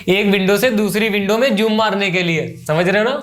एक विंडो से दूसरी विंडो में जूम मारने के लिए। समझ रहे हो ना?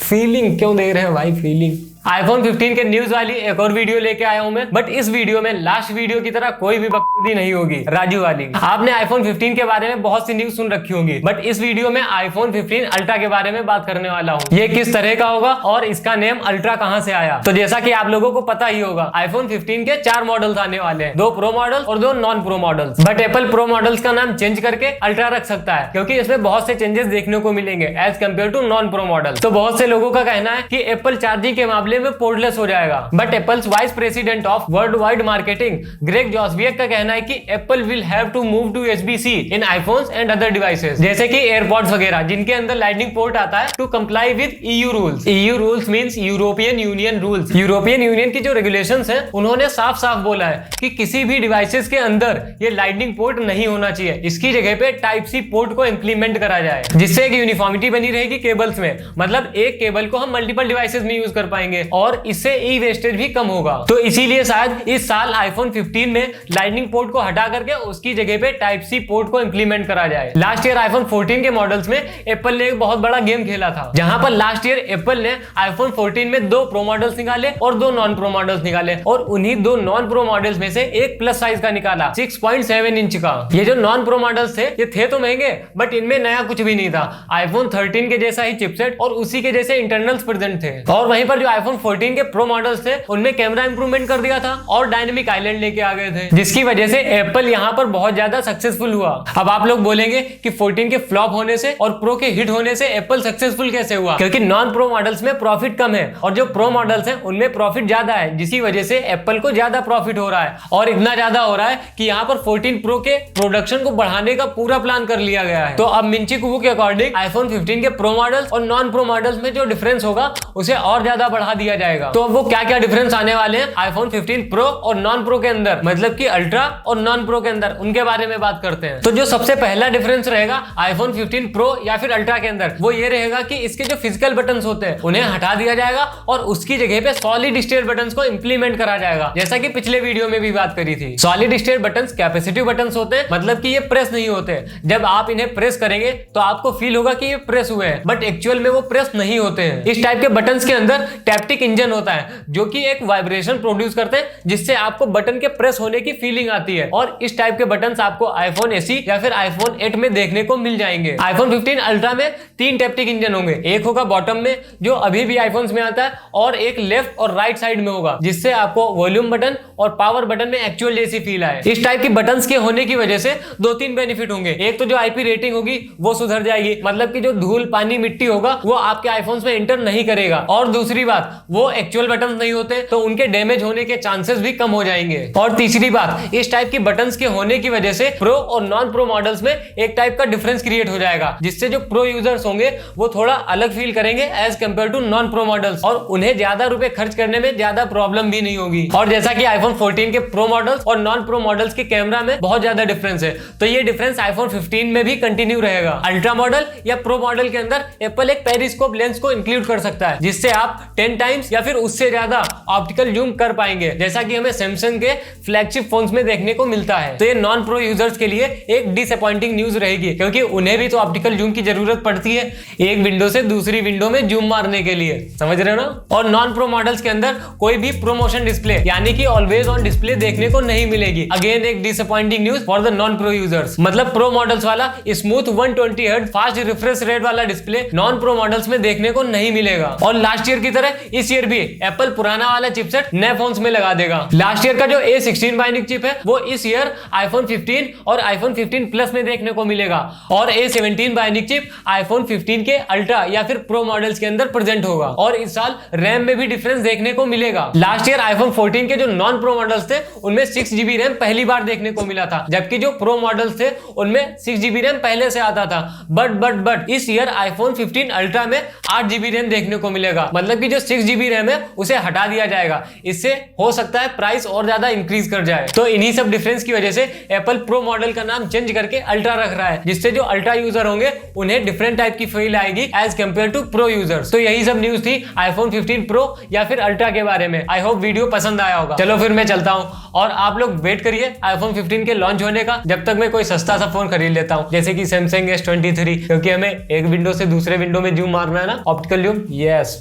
फीलिंग क्यों दे रहे हैं भाई, फीलिंग। iPhone 15 के न्यूज वाली एक और वीडियो लेके आया हूं मैं, बट इस वीडियो में लास्ट वीडियो की तरह कोई भी बकवादी नहीं होगी, राजू वाली। आपने iPhone 15 के बारे में बहुत सी न्यूज सुन रखी होंगी, बट इस वीडियो में iPhone 15 अल्ट्रा के बारे में बात करने वाला हूं। ये किस तरह का होगा और इसका नेम अल्ट्रा कहां से आया। तो जैसा कि आप लोगों को पता ही होगा, iPhone 15 के 4 मॉडल्स आने वाले हैं, 2 प्रो मॉडल और 2 non pro models. But Apple pro models का नाम चेंज करके अल्ट्रा रख सकता है, क्योंकि इसमें बहुत से चेंजेस देखने को मिलेंगे as compare to non pro model. तो बहुत से लोगों का कहना है कि एप्पल चार्जिंग के मामले में पोर्टलेस हो जाएगा, but Apple's vice president of worldwide marketing Greg Joswiak का कहना है कि Apple will have to move to USB-C in iPhones and other devices, जैसे कि एयरपॉड्स वगैरह जिनके अंदर लाइटनिंग पोर्ट आता है, to comply with EU rules. EU rules means European Union rules. European Union की जो रेगुलेशंस हैं, उन्होंने साफ साफ बोला है कि किसी भी डिवाइसेस के अंदर ये लाइटनिंग पोर्ट नहीं होना चाहिए, इसकी जगह पे Type-C पोर्ट को इंप्लीमेंट करा जाए, जिससे एक यूनिफॉर्मिटी बनी रहेगी केबल्स में। मतलब एक केबल को हम मल्टीपल डिवाइसेस में यूज कर पाएंगे और इससे ई वेस्टेज भी कम होगा। तो इसीलिए शायद इस साल iPhone 15 में लाइटनिंग पोर्ट को हटा करके उसकी जगह पे Type-C पोर्ट को इंप्लीमेंट करा जाए। लास्ट ईयर iPhone 14 के मॉडल्स में एप्पल ने एक बहुत बड़ा गेम खेला था, जहां पर लास्ट ईयर एप्पल ने iPhone 14 में 2 प्रो मॉडल्स निकाले और 2 नॉन प्रो मॉडल्स निकाले, और उन्हीं 2 नॉन प्रो मॉडल्स में से एक प्लस साइज का निकाला 6.7 इंच का। ये जो नॉन प्रो मॉडल्स थे, ये थे तो महंगे, बट इनमें नया कुछ भी नहीं था। iPhone 13 के जैसा ही चिपसेट और उसी के जैसे इंटरनल्स प्रेजेंट थे। और वहीं पर जो iPhone 14 के प्रो मॉडल्स थे, उनमें कैमरा इंप्रूवमेंट कर दिया था और डायनेमिक आइलैंड लेके आ गए थे, जिसकी वजह से एप्पल यहां पर बहुत ज्यादा सक्सेसफुल हुआ। अब आप लोग बोलेंगे कि 14 के फ्लॉप होने से और प्रो के हिट होने से एप्पल सक्सेसफुल कैसे हुआ? क्योंकि नॉन प्रो मॉडल्स में प्रॉफिट कम है और जो प्रो मॉडल्स हैं उनमें प्रॉफिट ज्यादा है, जिसकी वजह से एप्पल को ज्यादा प्रॉफिट हो रहा है। और इतना ज्यादा हो रहा है कि यहाँ पर 14 प्रो के प्रोडक्शन को बढ़ाने का पूरा प्लान कर लिया गया है। तो अब मिंची कुवू के अकॉर्डिंग iPhone 15 के प्रो मॉडल्स और नॉन प्रो मॉडल्स में जो डिफरेंस होगा उसे और ज्यादा बढ़ा दिया जाएगा। तो अब वो क्या क्या डिफरेंस आने वाले हैं iPhone 15 प्रो और नॉन प्रो के अंदर, मतलब कि अल्ट्रा और नॉन प्रो के अंदर, उनके बारे में बात करते हैं। तो जो सबसे पहला डिफरेंस रहेगा iPhone 15 प्रो या फिर अल्ट्रा के अंदर, वो ये रहेगा कि इसके जो फिजिकल बटन्स होते हैं उन्हें हटा दिया जाएगा और उसकी जगह पे सॉलिड स्टेट बटन्स को इंप्लीमेंट करा जाएगा, जैसा कि पिछले वीडियो में भी बात करी थी। Solid state buttons capacitive buttons होते हैं, मतलब कि ये प्रेस नहीं होते। जब आप इन्हें प्रेस करेंगे तो आपको फील होगा कि ये प्रेस हुए हैं, बट एक्चुअल में वो प्रेस नहीं होते हैं। इस टाइप के बटन्स के अंदर टैप्टिक इंजन होता है, जो कि एक वाइब्रेशन प्रोड्यूस करते हैं, जिससे आपको बटन के प्रेस होने की फीलिंग आती है। और इस टाइप के बटन्स आपको iPhone SE या फिर iPhone 8 में देखने को मिल जाएंगे। iPhone 15 अल्ट्रा में 3 टैप्टिक इंजन होंगे। एक होगा बॉटम में, जो अभी भी iPhones में आता है, और एक लेफ्ट और राइट साइड में होगा, जिससे आपको वॉल्यूम बटन और पावर बटन में एक्चुअल जैसी फील आए। इस टाइप की बटन्स के होने की वजह से 2-3 बेनिफिट होंगे। एक तो जो IP रेटिंग होगी वो सुधर जाएगी, मतलब कि जो धूल पानी मिट्टी होगा वो आपके आईफोन्स में इंटर नहीं करेगा। और दूसरी बात, वो एक्चुअल बटन नहीं होते तो उनके डैमेज होने के चांसेस भी कम हो जाएंगे। और तीसरी बात, इस टाइप की बटन्स के होने की वजह से प्रो और नॉन प्रो मॉडल्स में एक टाइप का डिफरेंस क्रिएट हो जाएगा, जिससे जो प्रो यूजर्स होंगे वो थोड़ा अलग फील करेंगे as compare to non pro models, और उन्हें ज्यादा रुपए खर्च करने में ज्यादा प्रॉब्लम भी नहीं होगी। और जैसा कि iPhone 14 के प्रो मॉडल्स और नॉन प्रो मॉडल्स के कैमरा में बहुत ज्यादा डिफरेंस है, तो ये डिफरेंस iPhone 15 में भी कंटिन्यू रहेगा। अल्ट्रा मॉडल या प्रो मॉडल के अंदर एप्पल एक पेरिस्कोप लेंस को इंक्लूड कर सकता है, जिससे आप 10 टाइम्स या फिर उससे ज्यादा ऑप्टिकल जूम कर पाएंगे, जैसा कि हमें सैमसंग के फ्लैगशिप फोन्स में देखने को मिलता है। तो ये नॉन प्रो यूजर्स के लिए एक डिसअपॉइंटिंग न्यूज रहेगी, क्योंकि उन्हें भी तो ऑप्टिकल जूम की जरूरत पड़ती है एक विंडो से दूसरी विंडो में जूम मारने के लिए। समझ रहे हो ना? और नॉन प्रो मॉडल्स के अंदर कोई भी प्रोमोशन डिस्प्ले यानी कि ऑलवेज ऑन डिस्प्ले देखने को नहीं मिलेगी। अगेन एक disappointing news for the non pro users. मतलब प्रो मॉडल्स वाला smooth 120 hertz fast refresh rate वाला डिस्प्ले नॉन प्रो मॉडल्स में देखने को नहीं मिलेगा। और लास्ट ईयर की तरह इस ईयर भी एप्पल पुराना वाला चिपसेट नए फोन्स में लगा देगा। लास्ट ईयर का जो A16 बाइनिक चिप है वो इस ईयर iPhone 15 और iPhone 15 प्लस में देखने को मिलेगा, और A17 बाइनिक चिप iPhone 15 के अल्ट्रा या फिर प्रो मॉडल्स के अंदर प्रेजेंट होगा। और इस साल रैम में भी डिफरेंस देखने को मिलेगा। लास्ट ईयर iPhone 14 के जो नॉन प्रो मॉडल्स थे उनमें 6GB रैम पहली बार देखने को मिला था, जबकि जो प्रो मॉडल्स थे उनमें 6GB रैम पहले से आता था। बट इस ईयर iPhone 15 अल्ट्रा में 8GB रैम देखने को मिलेगा। मिलेगा, मतलब कि जो 6GB रैम है उसे हटा दिया जाएगा। इससे हो सकता है प्राइस और ज्यादा इंक्रीज कर जाए। तो इन्हीं सब डिफरेंस की वजह से एप्पल प्रो मॉडल का नाम चेंज करके अल्ट्रा रख रहा है, जिससे जो अल्ट्रा यूजर होंगे उन्हें डिफरेंट टाइप की फील आएगी as compare to pro users. तो यही सब न्यूज थी आईफोन 15 प्रो या फिर अल्ट्रा के बारे में। आई होप वीडियो पसंद आया होगा। चलो फिर मैं चलता हूं और आप लोग वेट करिए आईफोन 15 के लॉन्च होने का, जब तक मैं कोई सस्ता सा फोन खरीद लेता हूं, जैसे कि सैमसंग S23, क्योंकि हमें एक विंडो से दूसरे विंडो में जूम मारना है ना, ऑप्टिकल जूम। यस,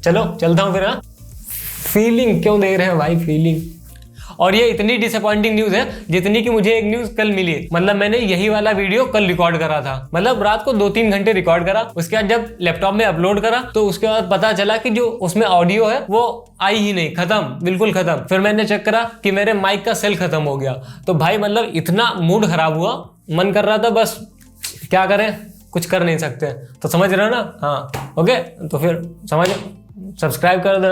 चलो चलता हूं फिर। फीलिंग क्यों दे रहे हैं भाई, फीलिंग। और ये इतनी डिसअपॉइंटिंग न्यूज है जितनी कि मुझे एक न्यूज कल मिली। मतलब मैंने यही वाला वीडियो कल रिकॉर्ड करा था, मतलब रात को 2-3 घंटे रिकॉर्ड करा। उसके बाद जब लैपटॉप में अपलोड करा तो उसके बाद पता चला कि जो उसमें ऑडियो है वो आई ही नहीं, खत्म, बिल्कुल खत्म। फिर मैंने चेक करा कि मेरे माइक का सेल खत्म हो गया। तो भाई मतलब इतना मूड खराब हुआ, मन कर रहा था बस क्या करें, कुछ कर नहीं सकते। तो समझ रहे हो ना? हाँ, ओके, तो फिर समझ, सब्सक्राइब कर दो।